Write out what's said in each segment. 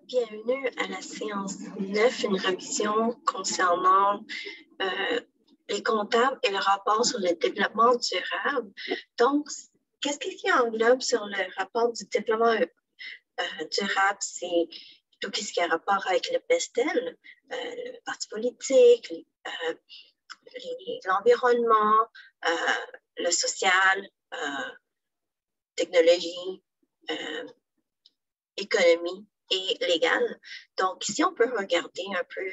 Bienvenue à la séance 9, une révision concernant les comptables et le rapport sur le développement durable. Donc, qu'est-ce qui englobe sur le rapport du développement durable? C'est tout ce qui a rapport avec le PESTEL, le parti politique, l'environnement, le social, technologie, économie et légale. Donc, ici, on peut regarder un peu,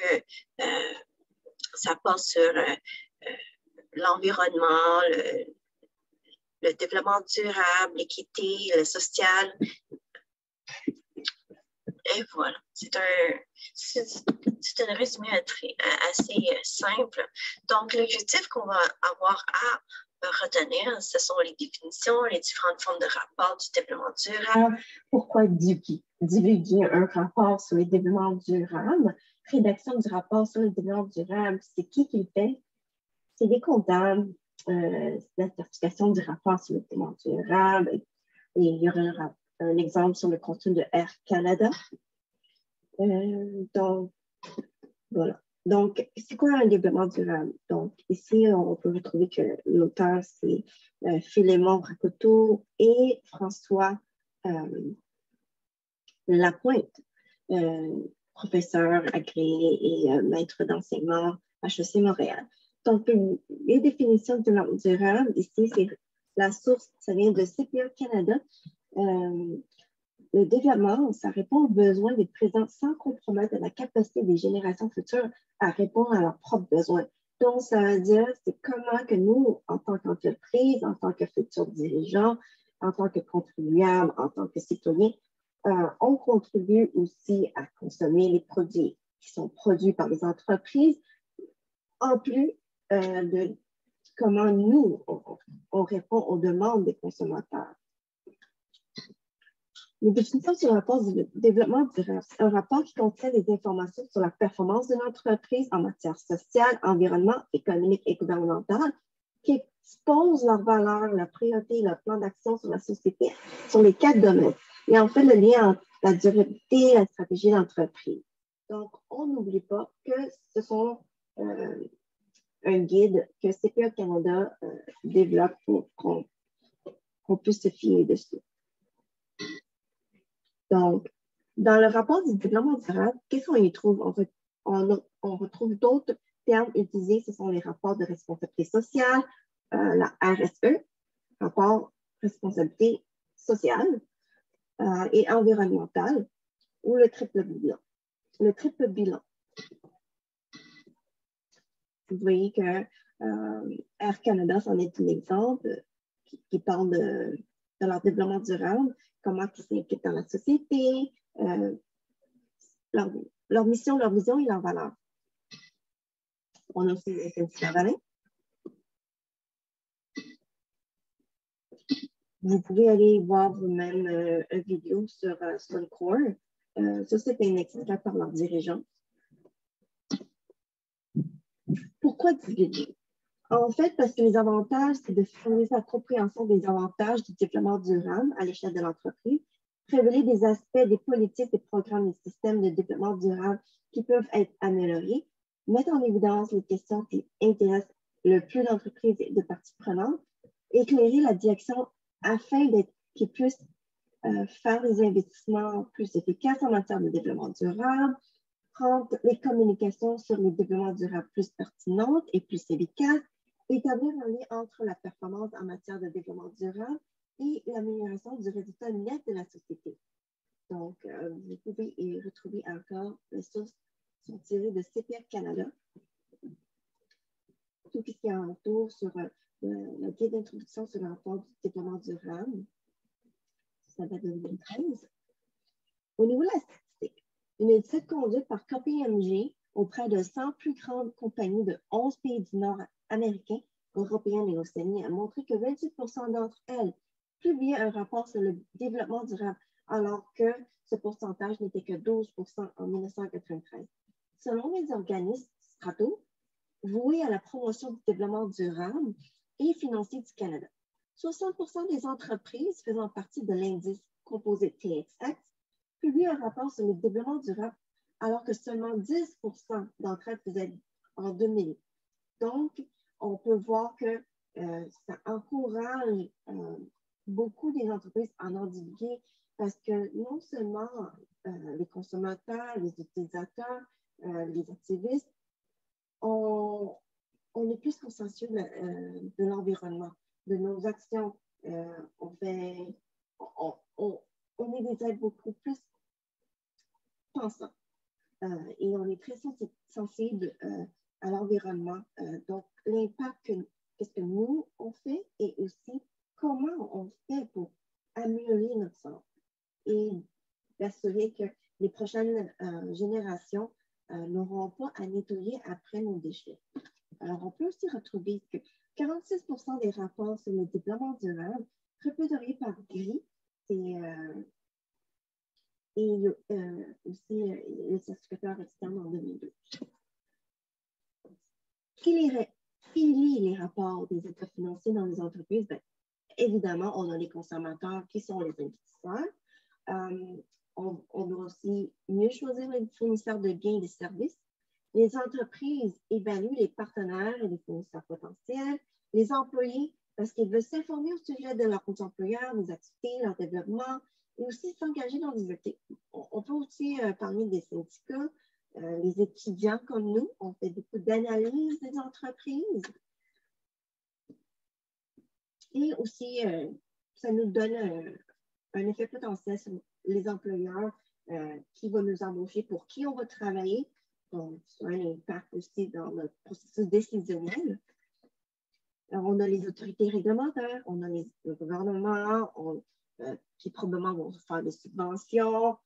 ça passe sur l'environnement, le développement durable, l'équité, le social. Et voilà, c'est un résumé assez simple. Donc, l'objectif qu'on va avoir à retenir, ce sont les définitions, les différentes formes de rapport du développement durable. Pourquoi divulguer un rapport sur le développement durable? Rédaction du rapport sur le développement durable, c'est qui le fait? C'est les comptables, la certification du rapport sur le développement durable. Et il y aura un exemple sur le contenu de Air Canada. Donc, voilà. Donc, c'est quoi un développement durable? Donc, ici, on peut retrouver que l'auteur, c'est Philémon Rakoto et François Lapointe, professeur agréé et maître d'enseignement HEC Montréal. Donc, les définitions de développement durable, ici, c'est la source, ça vient de CPA Canada. Le développement, ça répond aux besoins des présents sans compromettre la capacité des générations futures à répondre à leurs propres besoins. Donc, ça veut dire, c'est comment que nous, en tant qu'entreprise, en tant que futurs dirigeants, en tant que contribuables, en tant que citoyens, on contribue aussi à consommer les produits qui sont produits par les entreprises, en plus de comment nous, on répond aux demandes des consommateurs. Les définitions sur le rapport du développement durable, c'est un rapport qui contient des informations sur la performance d'une entreprise en matière sociale, environnement, économique et gouvernementale, qui exposent leurs valeurs, leurs priorités et leur plan d'action sur la société sur les 4 domaines. Et en fait, le lien entre la durabilité et la stratégie d'entreprise. Donc, on n'oublie pas que ce sont un guide que CPA Canada développe pour qu'on puisse se fier dessus. Donc, dans le rapport du développement durable, qu'est-ce qu'on y trouve? On retrouve d'autres termes utilisés, ce sont les rapports de responsabilité sociale, la RSE, rapport responsabilité sociale et environnementale, ou le triple bilan. Le triple bilan. Vous voyez que Air Canada, c'en est un exemple qui parle de leur développement durable, comment ils s'impliquent dans la société, leur mission, leur vision et leur valeur. On a aussi SNC-Lavalin. Vous pouvez aller voir vous-même une vidéo sur Suncor. Ça, c'est un extrait par leurs dirigeants. Pourquoi divulguer? En fait, parce que les avantages, c'est de fournir la compréhension des avantages du développement durable à l'échelle de l'entreprise, révéler des aspects des politiques, des programmes, des systèmes de développement durable qui peuvent être améliorés, mettre en évidence les questions qui intéressent le plus d'entreprises et de parties prenantes, éclairer la direction afin qu'ils puissent faire des investissements plus efficaces en matière de développement durable, rendre les communications sur le développement durable plus pertinentes et plus efficaces, établir un lien entre la performance en matière de développement durable et l'amélioration du résultat net de la société. Donc, vous pouvez y retrouver encore les sources qui sont tirées de CPA Canada. Tout ce qui est autour sur le guide d'introduction sur le rapport du développement durable. Ça date de 2013. Au niveau de la statistique, une étude conduite par KPMG auprès de 100 plus grandes compagnies de 11 pays du Nord américain, européen et océanien a montré que 28% d'entre elles publiaient un rapport sur le développement durable, alors que ce pourcentage n'était que 12% en 1993. Selon les organismes Strato, voués à la promotion du développement durable et financier du Canada, 60% des entreprises faisant partie de l'indice composé TSX publie un rapport sur le développement durable alors que seulement 10% d'entre elles faisaient en 2000. Donc, on peut voir que ça encourage beaucoup des entreprises à en divulguer parce que non seulement les consommateurs, les utilisateurs, les activistes, on est plus consciencieux de l'environnement, de nos actions. On est des êtres beaucoup plus pensants et on est très sensible à l'environnement. Donc, l'impact qu'est-ce que nous, on fait et aussi comment on fait pour améliorer notre santé et d'assurer que les prochaines générations n'auront pas à nettoyer après nos déchets. Alors, on peut aussi retrouver que 46% des rapports sur le développement durable représentés par GRI et aussi le certificateur externe en 2002. Qui lit les rapports des états financiers dans les entreprises? Bien, évidemment, on a les consommateurs qui sont les investisseurs. On doit aussi mieux choisir les fournisseurs de biens et de services. Les entreprises évaluent les partenaires et les fournisseurs potentiels. Les employés, parce qu'ils veulent s'informer au sujet de leurs employeurs, des activités, leur développement, et aussi s'engager dans des activités. On peut aussi parler des syndicats, les étudiants comme nous, on fait beaucoup d'analyse des entreprises. Et aussi, ça nous donne un effet potentiel sur les employeurs qui vont nous embaucher, pour qui on va travailler. Donc, ça a un impact aussi dans notre processus décisionnel. Alors, on a les autorités réglementaires, on a le gouvernement qui probablement vont faire des subventions.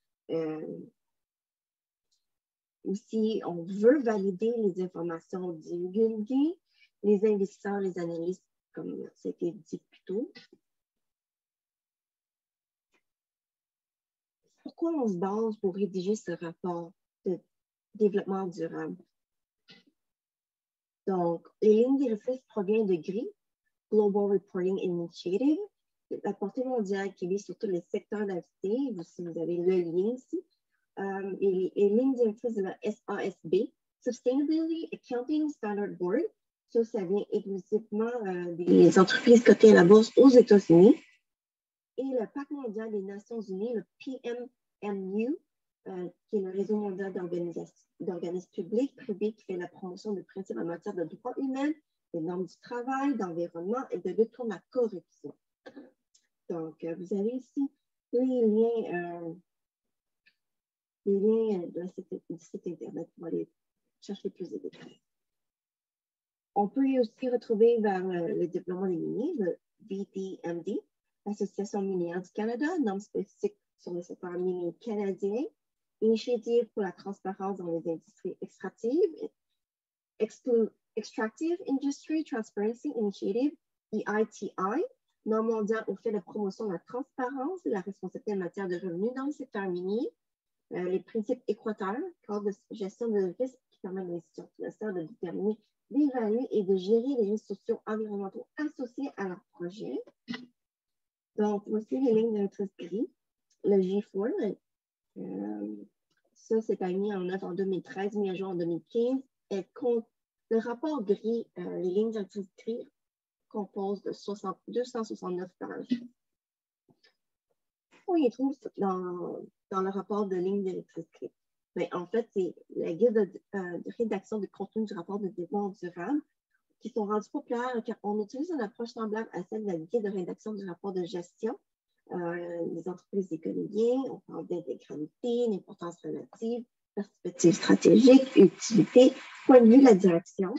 Aussi, on veut valider les informations divulguées, les investisseurs, les analystes, comme c'était dit plus tôt. Pourquoi on se base pour rédiger ce rapport de développement durable? Donc, les lignes directrices proviennent de GRI, Global Reporting Initiative, la portée mondiale qui vise sur tous les secteurs d'activité. Vous avez le lien ici. Et les lignes directrices de la SASB, Sustainability Accounting Standard Board. Ça vient exclusivement des entreprises cotées à la bourse aux États-Unis. Et le Pacte mondial des Nations unies, le PMMU, qui est le réseau mondial d'organismes publics, privés, qui fait la promotion de principes en matière de droits humains, des normes du travail, d'environnement et de lutte contre la corruption. Donc, vous avez ici les liens du site Internet pour aller chercher plus de détails. On peut aussi retrouver vers le développement des miniers, le VDMD, l'Association minière du Canada, normes spécifiques sur le secteur minier canadien, Initiative pour la transparence dans les industries extractives, Extractive Industry Transparency Initiative, EITI, norme mondiale au fait de promotion de la transparence et la responsabilité en matière de revenus dans le secteur minier, les principes équateurs, cadre de gestion de risques qui permettent aux institutions financières de déterminer, d'évaluer et de gérer les risques sociaux environnementaux associés à leur projet. Donc, voici les lignes directrices GRI, le G4. Ça, c'est mis en œuvre en 2013, mis à jour en 2015. Le rapport GRI, les lignes directrices GRI, compose de 269 pages. On y trouve dans le rapport de ligne directrice GRI. Mais en fait, c'est la guide de rédaction du contenu du rapport de développement durable qui sont rendus populaires car on utilise une approche semblable à celle de la guide de rédaction du rapport de gestion des entreprises économiques. On parle d'intégralité, d'importance relative, perspective stratégique, utilité, point de vue de la direction.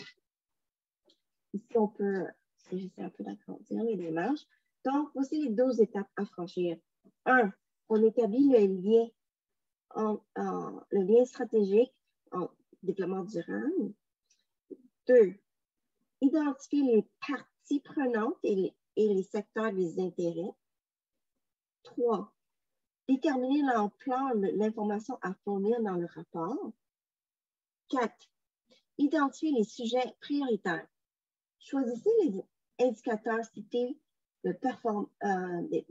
Ici, on peut, si j'essaie un peu d'agrandir les démarches. Donc, voici les 12 étapes à franchir. 1. On établit le lien stratégique en développement durable. 2. Identifier les parties prenantes et les secteurs des intérêts. 3. Déterminer l'ampleur de l'information à fournir dans le rapport. 4. Identifier les sujets prioritaires. Choisissez les indicateurs cités de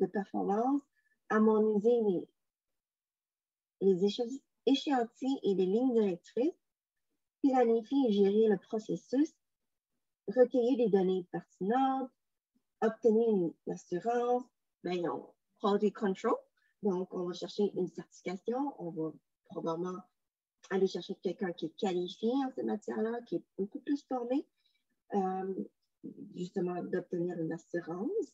performance, harmoniser les échéanciers et les lignes directrices, planifier et gérer le processus, recueillir des données pertinentes, obtenir une assurance, quality control. Donc, on va chercher une certification, on va probablement aller chercher quelqu'un qui est qualifié en cette matière-là, qui est beaucoup plus formé, justement, d'obtenir une assurance.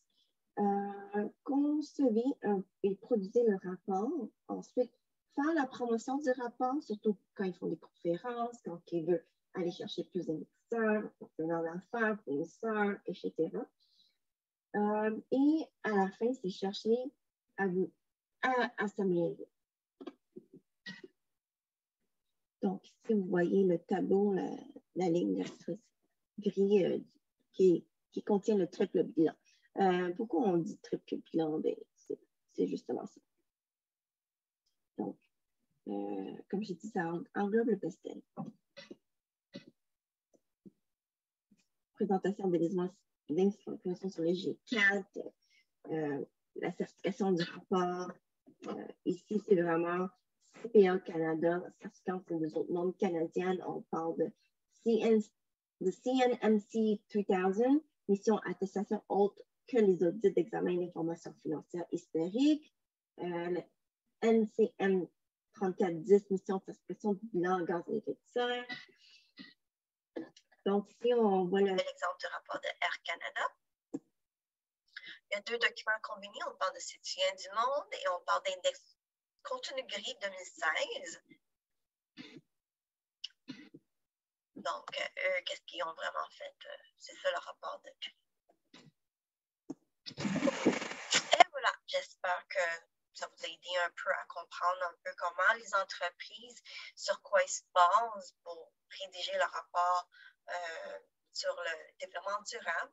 Concevir et produire le rapport. Ensuite, faire la promotion du rapport, surtout quand ils font des conférences, quand ils veulent aller chercher plus d'investisseurs, partenaires d'affaires, fournisseurs, etc. Et à la fin, c'est chercher à s'améliorer. Donc, ici, vous voyez le tableau, la ligne directrice gris qui contient le triple bilan. Pourquoi on dit triple bilan? Ben, c'est justement ça. Donc, comme j'ai dit, ça englobe le PESTEL. Présentation des informations sur les G4, la certification du rapport. Ici, c'est vraiment CPA Canada, certification des autres normes canadiennes. On parle de CNMC 3000, mission attestation autre que les audits d'examen d'information financière historique. Le NCM 3410, mission de certification du bilan gaz à effet de serre. Donc, ici, on voit l'exemple du rapport de Air Canada. Il y a deux documents combinés. On parle de citoyens du monde et on parle d'index contenu gris 2016. Donc, eux, qu'est-ce qu'ils ont vraiment fait? C'est ça le rapport de gris. Et voilà, j'espère que ça vous a aidé un peu à comprendre un peu comment les entreprises, sur quoi ils se basent pour rédiger le rapport sur le développement durable,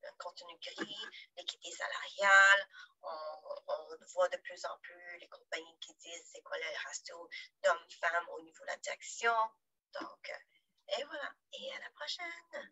le contenu gris, l'équité salariale. On voit de plus en plus les compagnies qui disent c'est quoi le ratio d'hommes-femmes au niveau de la direction. Donc, et voilà. Et à la prochaine!